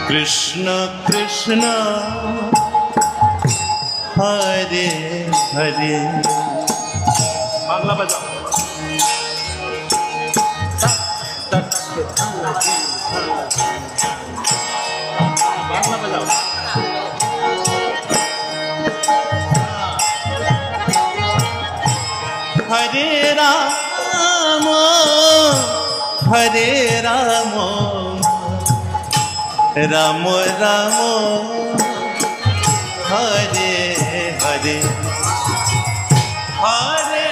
কৃষ্ণ কৃষ্ণ হরে হরে। বাংলা বাজাও। বাংলা বাজাও। হরে রাম হরে রাম রাম রাম হরে হরে। হরে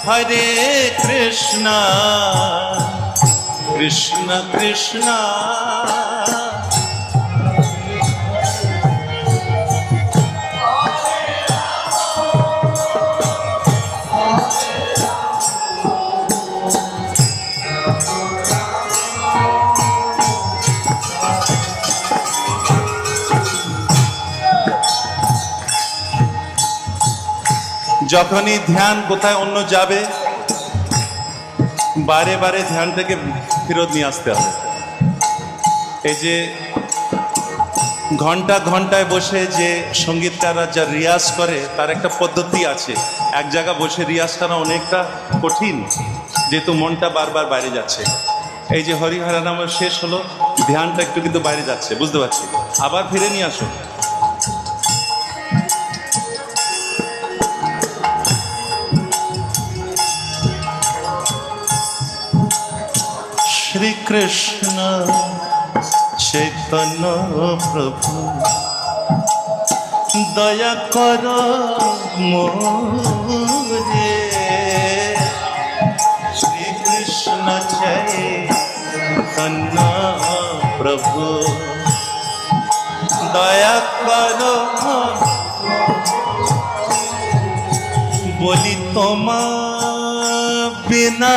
হরে কৃষ্ণ কৃষ্ণ কৃষ্ণ যখনই ধ্যান কোথায় অন্য যাবে বারে বারে ধ্যানটাকে ফেরত নিয়ে আসতে হবে। এই যে ঘন্টা ঘন্টায় বসে যে সঙ্গীতকাররা যা রিয়াজ করে তার একটা পদ্ধতি আছে। এক জায়গা বসে রিয়াজ করা অনেকটা কঠিন, যেহেতু মনটা বারবার বাইরে যাচ্ছে। এই যে হরিহরা নাম শেষ হলো, ধ্যানটা একটু কিন্তু বাইরে যাচ্ছে, বুঝতে পারছি। আবার ফিরে নিয়ে আসো। শ্রী কৃষ্ণ চৈতন্য প্রভু দয়া কর মোরে। শ্রী কৃষ্ণ চৈতন্য প্রভু দয়া কর। বলি তোমার বিনা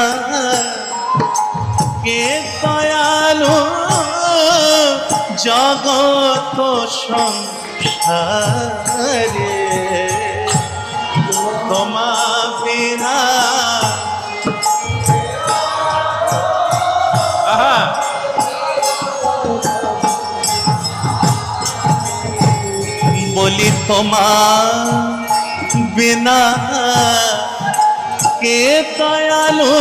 কে দয়ালু জগত সংসারে। তোমা বিনা বলি তোমা বিনা কে দয়ালু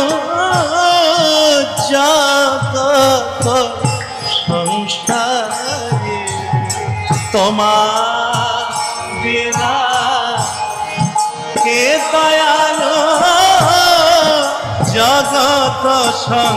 জগত সংসারে। তোমার বিনা কে দয়ালু জগত সংসারে।